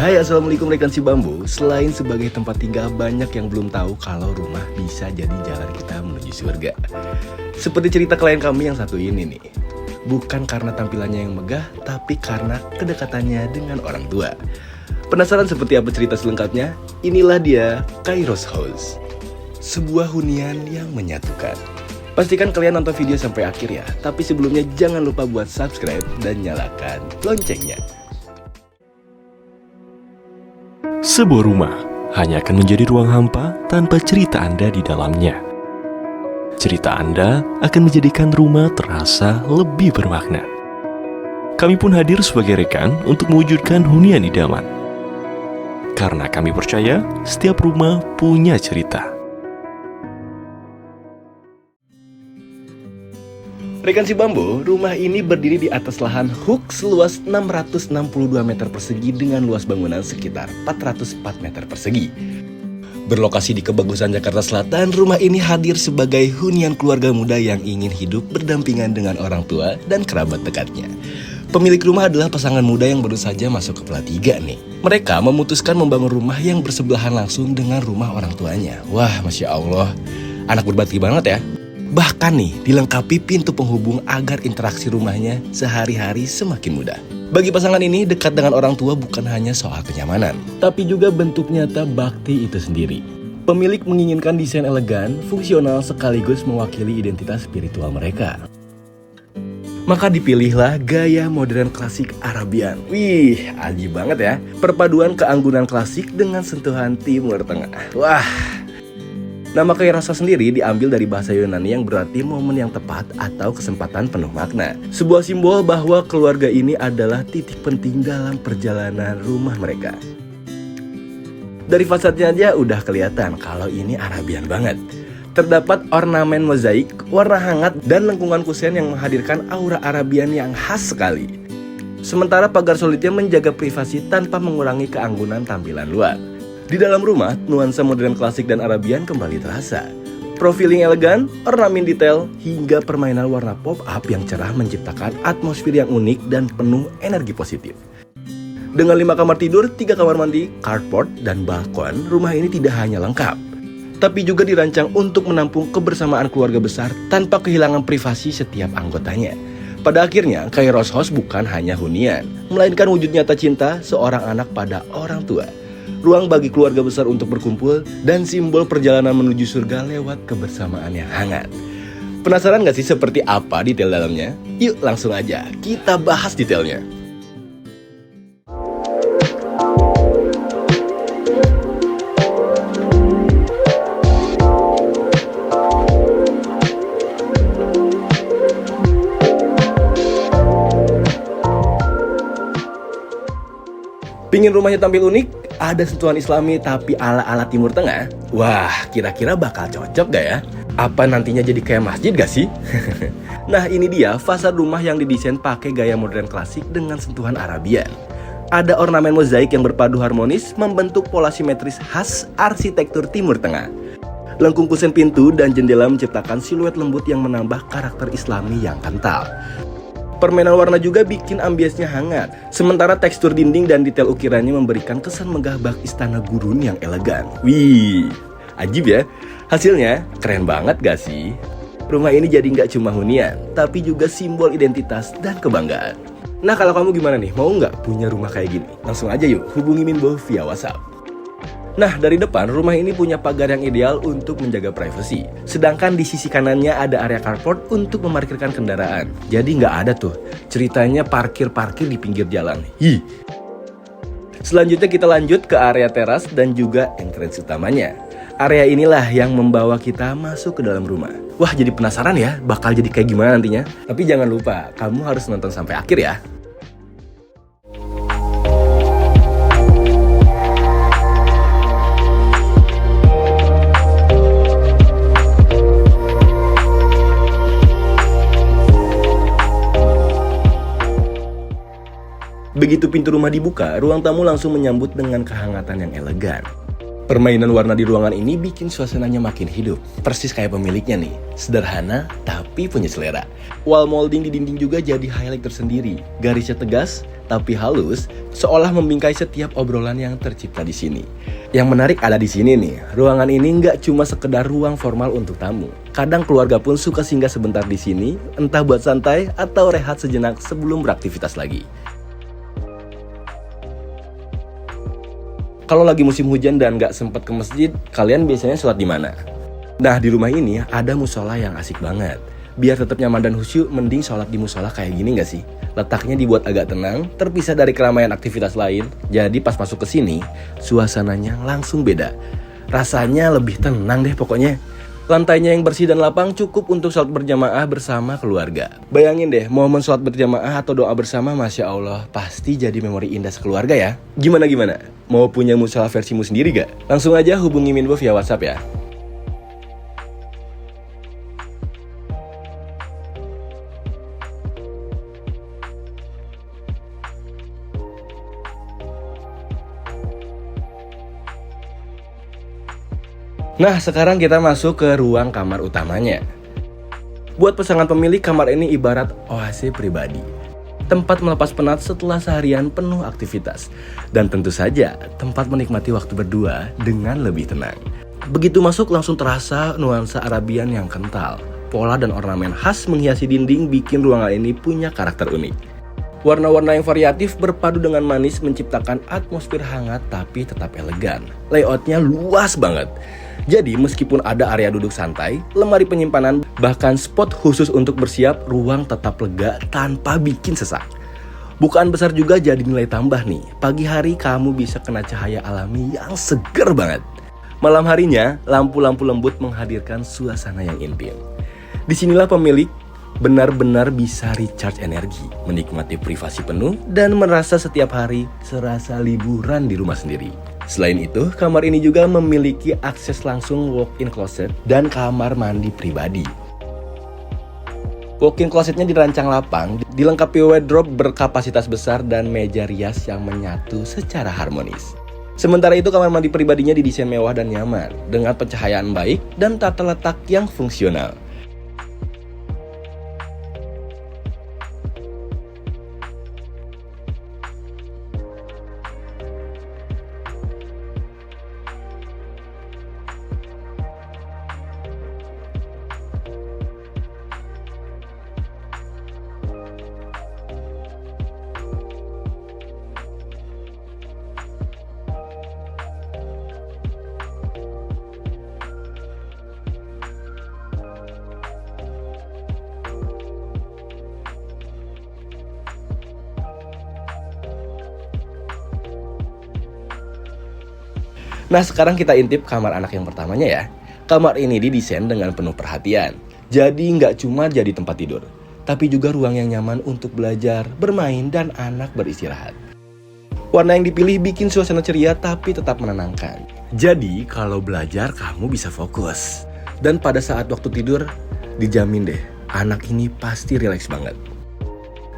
Hai, assalamualaikum rekan si bambu. Selain sebagai tempat tinggal, banyak yang belum tahu kalau rumah bisa jadi jalan kita menuju surga. Seperti cerita klien kami yang satu ini nih. Bukan karena tampilannya yang megah, tapi karena kedekatannya dengan orang tua. Penasaran seperti apa cerita selengkapnya? Inilah dia Kairos House. Sebuah hunian yang menyatukan. Pastikan kalian nonton video sampai akhir ya. Tapi sebelumnya jangan lupa buat subscribe dan nyalakan loncengnya. Sebuah rumah hanya akan menjadi ruang hampa tanpa cerita Anda di dalamnya. Cerita Anda akan menjadikan rumah terasa lebih bermakna. Kami pun hadir sebagai rekan untuk mewujudkan hunian idaman. Karena kami percaya setiap rumah punya cerita. Rekan si bambu, rumah ini berdiri di atas lahan huk seluas 662 meter persegi dengan luas bangunan sekitar 404 meter persegi. Berlokasi di Kebagusan, Jakarta Selatan, rumah ini hadir sebagai hunian keluarga muda yang ingin hidup berdampingan dengan orang tua dan kerabat dekatnya. Pemilik rumah adalah pasangan muda yang baru saja masuk kepala 3 nih. Mereka memutuskan membangun rumah yang bersebelahan langsung dengan rumah orang tuanya. Wah, Masya Allah, anak berbakti banget ya. Bahkan nih, dilengkapi pintu penghubung agar interaksi rumahnya sehari-hari semakin mudah. Bagi pasangan ini, dekat dengan orang tua bukan hanya soal kenyamanan, tapi juga bentuk nyata bakti itu sendiri. Pemilik menginginkan desain elegan, fungsional sekaligus mewakili identitas spiritual mereka. Maka dipilihlah gaya modern klasik Arabian. Wih, ajib banget ya. Perpaduan keanggunan klasik dengan sentuhan Timur Tengah. Wah. Nama Kairos sendiri diambil dari bahasa Yunani yang berarti momen yang tepat atau kesempatan penuh makna. Sebuah simbol bahwa keluarga ini adalah titik penting dalam perjalanan rumah mereka. Dari fasadnya aja udah kelihatan kalau ini Arabian banget. Terdapat ornamen mozaik, warna hangat, dan lengkungan kusen yang menghadirkan aura Arabian yang khas sekali. Sementara pagar solidnya menjaga privasi tanpa mengurangi keanggunan tampilan luar. Di dalam rumah, nuansa modern klasik dan Arabian kembali terasa. Profiling elegan, ornamen detail, hingga permainan warna pop-up yang cerah menciptakan atmosfer yang unik dan penuh energi positif. Dengan 5 kamar tidur, 3 kamar mandi, carport, dan balkon, rumah ini tidak hanya lengkap, tapi juga dirancang untuk menampung kebersamaan keluarga besar tanpa kehilangan privasi setiap anggotanya. Pada akhirnya, Kairos House bukan hanya hunian, melainkan wujud nyata cinta seorang anak pada orang tua. Ruang bagi keluarga besar untuk berkumpul, dan simbol perjalanan menuju surga lewat kebersamaan yang hangat. Penasaran gak sih seperti apa detail dalamnya? Yuk langsung aja, kita bahas detailnya. Pingin rumahnya tampil unik? Ada sentuhan islami tapi ala-ala Timur Tengah? Wah, kira-kira bakal cocok gak ya? Apa nantinya jadi kayak masjid gak sih? Nah, ini dia fasad rumah yang didesain pakai gaya modern klasik dengan sentuhan Arabian. Ada ornamen mozaik yang berpadu harmonis membentuk pola simetris khas arsitektur Timur Tengah. Lengkung kusen pintu dan jendela menciptakan siluet lembut yang menambah karakter islami yang kental. Permainan warna juga bikin ambiasnya hangat. Sementara tekstur dinding dan detail ukirannya memberikan kesan megah bak istana gurun yang elegan. Wih, ajib ya. Hasilnya keren banget gak sih? Rumah ini jadi nggak cuma hunian, tapi juga simbol identitas dan kebanggaan. Nah, kalau kamu gimana nih? Mau nggak punya rumah kayak gini? Langsung aja yuk hubungi Minbo via WhatsApp. Nah, dari depan, rumah ini punya pagar yang ideal untuk menjaga privasi. Sedangkan di sisi kanannya ada area carport untuk memarkirkan kendaraan. Jadi nggak ada tuh ceritanya parkir-parkir di pinggir jalan. Selanjutnya kita lanjut ke area teras dan juga entrance utamanya. Area inilah yang membawa kita masuk ke dalam rumah. Wah, jadi penasaran ya bakal jadi kayak gimana nantinya. Tapi jangan lupa, kamu harus nonton sampai akhir ya. Begitu pintu rumah dibuka, ruang tamu langsung menyambut dengan kehangatan yang elegan. Permainan warna di ruangan ini bikin suasananya makin hidup. Persis kayak pemiliknya nih, sederhana tapi punya selera. Wall molding di dinding juga jadi highlight tersendiri. Garisnya tegas tapi halus, seolah membingkai setiap obrolan yang tercipta di sini. Yang menarik ada di sini nih, ruangan ini nggak cuma sekedar ruang formal untuk tamu. Kadang keluarga pun suka singgah sebentar di sini, entah buat santai atau rehat sejenak sebelum beraktivitas lagi. Kalau lagi musim hujan dan nggak sempat ke masjid, kalian biasanya sholat di mana? Nah, di rumah ini ada musola yang asik banget. Biar tetap nyaman dan khusyuk, mending sholat di musola kayak gini nggak sih? Letaknya dibuat agak tenang, terpisah dari keramaian aktivitas lain. Jadi pas masuk ke sini, suasananya langsung beda. Rasanya lebih tenang deh pokoknya. Lantainya yang bersih dan lapang cukup untuk sholat berjamaah bersama keluarga. Bayangin deh, momen sholat berjamaah atau doa bersama, Masya Allah, pasti jadi memori indah sekeluarga ya. Gimana? Mau punya musola versimu sendiri gak? Langsung aja hubungi Minbo via WhatsApp ya. Nah, sekarang kita masuk ke ruang kamar utamanya. Buat pasangan pemilik, kamar ini ibarat oase pribadi. Tempat melepas penat setelah seharian penuh aktivitas. Dan tentu saja, tempat menikmati waktu berdua dengan lebih tenang. Begitu masuk langsung terasa nuansa Arabian yang kental. Pola dan ornamen khas menghiasi dinding bikin ruangan ini punya karakter unik. Warna-warna yang variatif berpadu dengan manis menciptakan atmosfer hangat tapi tetap elegan. Layoutnya luas banget. Jadi meskipun ada area duduk santai, lemari penyimpanan, bahkan spot khusus untuk bersiap, ruang tetap lega tanpa bikin sesak. Bukaan besar juga jadi nilai tambah nih. Pagi hari kamu bisa kena cahaya alami yang seger banget. Malam harinya, lampu-lampu lembut menghadirkan suasana yang intim. Disinilah pemilik benar-benar bisa recharge energi, menikmati privasi penuh, dan merasa setiap hari serasa liburan di rumah sendiri. Selain itu, kamar ini juga memiliki akses langsung walk-in closet dan kamar mandi pribadi. Walk-in closetnya dirancang lapang, dilengkapi wardrobe berkapasitas besar dan meja rias yang menyatu secara harmonis. Sementara itu, kamar mandi pribadinya didesain mewah dan nyaman, dengan pencahayaan baik dan tata letak yang fungsional. Nah, sekarang kita intip kamar anak yang pertamanya ya. Kamar ini didesain dengan penuh perhatian. Jadi nggak cuma jadi tempat tidur, tapi juga ruang yang nyaman untuk belajar, bermain, dan anak beristirahat. Warna yang dipilih bikin suasana ceria tapi tetap menenangkan. Jadi kalau belajar kamu bisa fokus. Dan pada saat waktu tidur, dijamin deh, anak ini pasti rileks banget.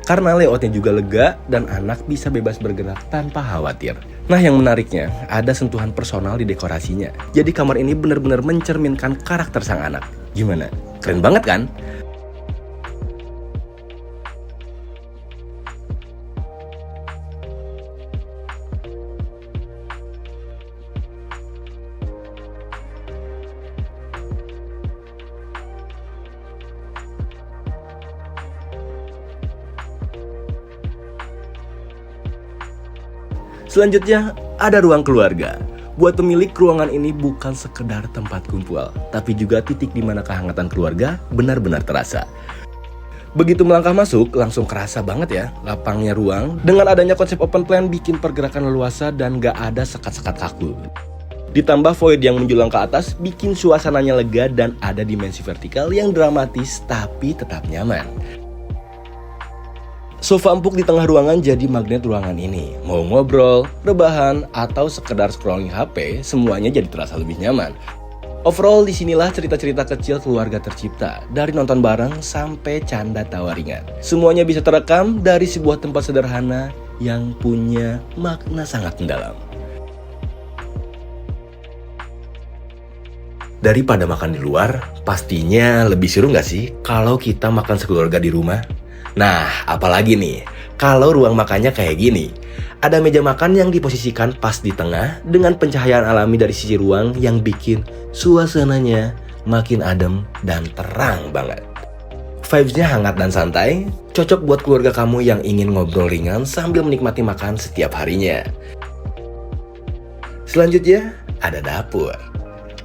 Karena layoutnya juga lega dan anak bisa bebas bergerak tanpa khawatir. Nah, yang menariknya, ada sentuhan personal di dekorasinya. Jadi kamar ini benar-benar mencerminkan karakter sang anak. Gimana? Keren banget kan? Selanjutnya, ada ruang keluarga. Buat pemilik, ruangan ini bukan sekedar tempat kumpul, tapi juga titik di mana kehangatan keluarga benar-benar terasa. Begitu melangkah masuk, langsung kerasa banget ya lapangnya ruang. Dengan adanya konsep open plan bikin pergerakan leluasa dan gak ada sekat-sekat kaku. Ditambah void yang menjulang ke atas bikin suasananya lega dan ada dimensi vertikal yang dramatis tapi tetap nyaman. Sofa empuk di tengah ruangan jadi magnet ruangan ini. Mau ngobrol, rebahan, atau sekedar scrolling HP, semuanya jadi terasa lebih nyaman. Overall, disinilah cerita-cerita kecil keluarga tercipta. Dari nonton bareng sampai canda tawa ringan. Semuanya bisa terekam dari sebuah tempat sederhana yang punya makna sangat mendalam. Daripada makan di luar, pastinya lebih seru nggak sih kalau kita makan sekeluarga di rumah? Nah, apalagi nih, kalau ruang makannya kayak gini. Ada meja makan yang diposisikan pas di tengah dengan pencahayaan alami dari sisi ruang yang bikin suasananya makin adem dan terang banget. Vibes-nya hangat dan santai, cocok buat keluarga kamu yang ingin ngobrol ringan sambil menikmati makan setiap harinya. Selanjutnya, ada dapur.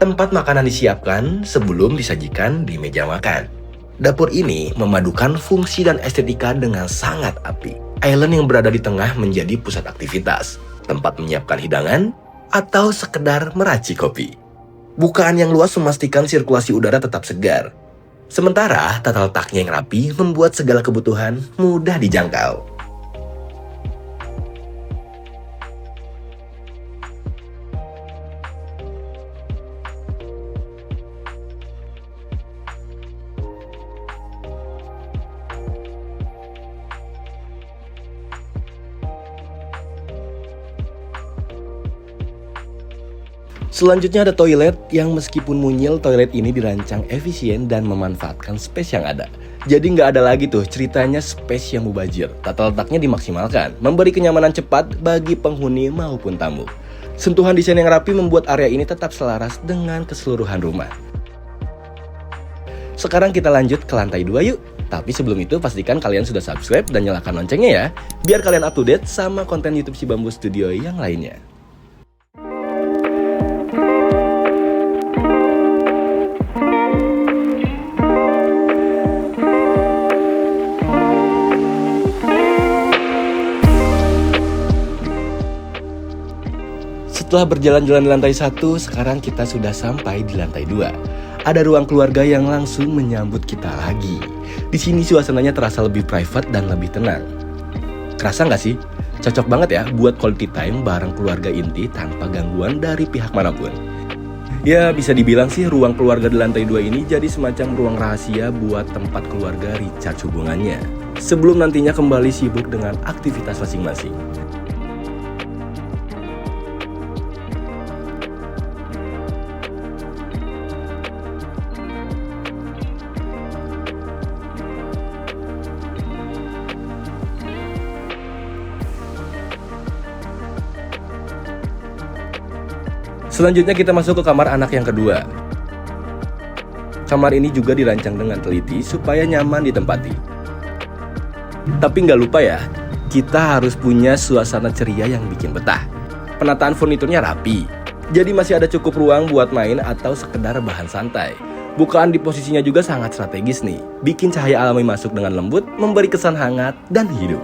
Tempat makanan disiapkan sebelum disajikan di meja makan. Dapur ini memadukan fungsi dan estetika dengan sangat apik. Island yang berada di tengah menjadi pusat aktivitas, tempat menyiapkan hidangan, atau sekedar meracik kopi. Bukaan yang luas memastikan sirkulasi udara tetap segar. Sementara tata letaknya yang rapi membuat segala kebutuhan mudah dijangkau. Selanjutnya ada toilet yang meskipun mungil, toilet ini dirancang efisien dan memanfaatkan space yang ada. Jadi nggak ada lagi tuh ceritanya space yang mubazir. Tata letaknya dimaksimalkan, memberi kenyamanan cepat bagi penghuni maupun tamu. Sentuhan desain yang rapi membuat area ini tetap selaras dengan keseluruhan rumah. Sekarang kita lanjut ke lantai 2 yuk. Tapi sebelum itu pastikan kalian sudah subscribe dan nyalakan loncengnya ya, biar kalian up to date sama konten YouTube Si Bambu Studio yang lainnya. Setelah berjalan-jalan di lantai 1, sekarang kita sudah sampai di lantai 2. Ada ruang keluarga yang langsung menyambut kita lagi. Di sini suasananya terasa lebih private dan lebih tenang. Kerasa nggak sih? Cocok banget ya buat quality time bareng keluarga inti tanpa gangguan dari pihak manapun. Ya, bisa dibilang sih ruang keluarga di lantai 2 ini jadi semacam ruang rahasia buat tempat keluarga recharge hubungannya, sebelum nantinya kembali sibuk dengan aktivitas masing-masing. Selanjutnya kita masuk ke kamar anak yang kedua. Kamar ini juga dirancang dengan teliti supaya nyaman ditempati. Tapi nggak lupa ya, kita harus punya suasana ceria yang bikin betah. Penataan furniturnya rapi, jadi masih ada cukup ruang buat main atau sekedar bahan santai. Bukaan di posisinya juga sangat strategis nih, bikin cahaya alami masuk dengan lembut, memberi kesan hangat dan hidup.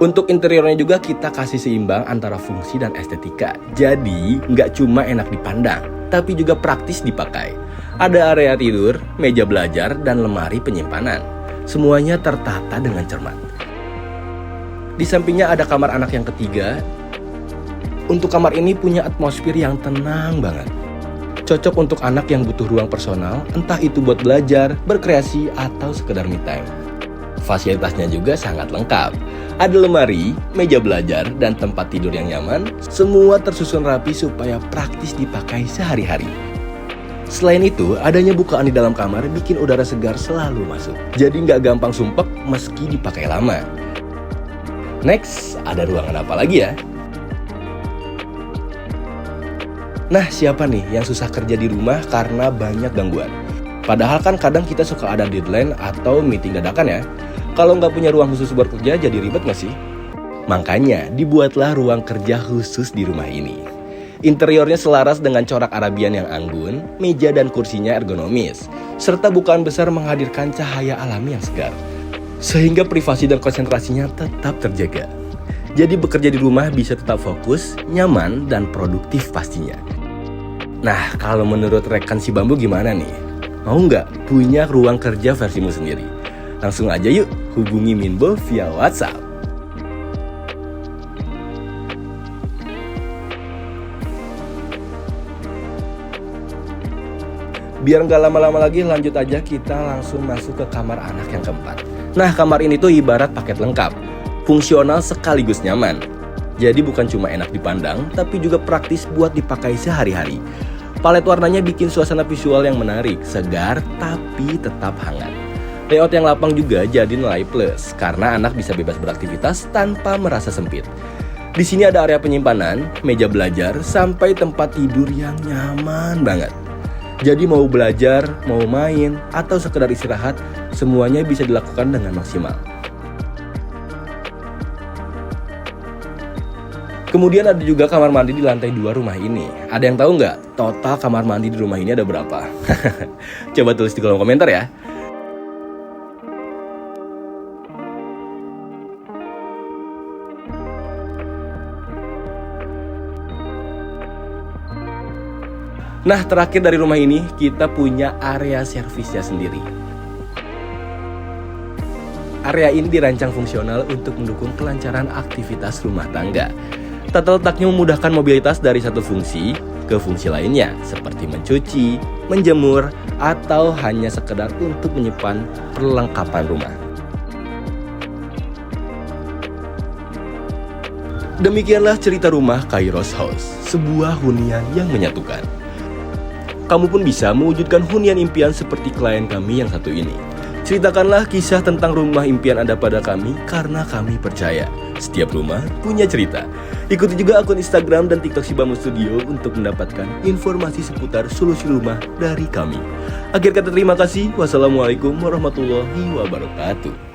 Untuk interiornya juga kita kasih seimbang antara fungsi dan estetika. Jadi nggak cuma enak dipandang, tapi juga praktis dipakai. Ada area tidur, meja belajar, dan lemari penyimpanan. Semuanya tertata dengan cermat. Di sampingnya ada kamar anak yang ketiga. Untuk kamar ini punya atmosfer yang tenang banget. Cocok untuk anak yang butuh ruang personal, entah itu buat belajar, berkreasi, atau sekedar me time. Fasilitasnya juga sangat lengkap. Ada lemari, meja belajar, dan tempat tidur yang nyaman. Semua tersusun rapi supaya praktis dipakai sehari-hari. Selain itu, adanya bukaan di dalam kamar bikin udara segar selalu masuk. Jadi nggak gampang sumpek meski dipakai lama. Next, ada ruangan apa lagi ya? Nah, siapa nih yang susah kerja di rumah karena banyak gangguan? Padahal kan kadang kita suka ada deadline atau meeting dadakan ya. Kalau nggak punya ruang khusus buat kerja, jadi ribet nggak sih? Makanya dibuatlah ruang kerja khusus di rumah ini. Interiornya selaras dengan corak Arabian yang anggun, meja dan kursinya ergonomis, serta bukaan besar menghadirkan cahaya alami yang segar. Sehingga privasi dan konsentrasinya tetap terjaga. Jadi bekerja di rumah bisa tetap fokus, nyaman, dan produktif pastinya. Nah, kalau menurut rekan Si Bambu gimana nih? Mau nggak punya ruang kerja versimu sendiri? Langsung aja yuk hubungi Minbo via WhatsApp. Biar nggak lama-lama lagi, lanjut aja kita langsung masuk ke kamar anak yang keempat. Nah, kamar ini tuh ibarat paket lengkap, fungsional sekaligus nyaman. Jadi bukan cuma enak dipandang, tapi juga praktis buat dipakai sehari-hari. Palet warnanya bikin suasana visual yang menarik, segar tapi tetap hangat. Layout yang lapang juga jadi nilai plus karena anak bisa bebas beraktivitas tanpa merasa sempit. Di sini ada area penyimpanan, meja belajar, sampai tempat tidur yang nyaman banget. Jadi mau belajar, mau main, atau sekedar istirahat, semuanya bisa dilakukan dengan maksimal. Kemudian ada juga kamar mandi di lantai 2 rumah ini. Ada yang tahu nggak total kamar mandi di rumah ini ada berapa? Coba tulis di kolom komentar ya. Nah, terakhir dari rumah ini, kita punya area servisnya sendiri. Area ini dirancang fungsional untuk mendukung kelancaran aktivitas rumah tangga. Tata letaknya memudahkan mobilitas dari satu fungsi ke fungsi lainnya, seperti mencuci, menjemur, atau hanya sekedar untuk menyimpan perlengkapan rumah. Demikianlah cerita rumah Kairos House, sebuah hunian yang menyatukan. Kamu pun bisa mewujudkan hunian impian seperti klien kami yang satu ini. Ceritakanlah kisah tentang rumah impian Anda pada kami karena kami percaya setiap rumah punya cerita. Ikuti juga akun Instagram dan TikTok Si Bambu Studio untuk mendapatkan informasi seputar solusi rumah dari kami. Akhir kata terima kasih. Wassalamualaikum warahmatullahi wabarakatuh.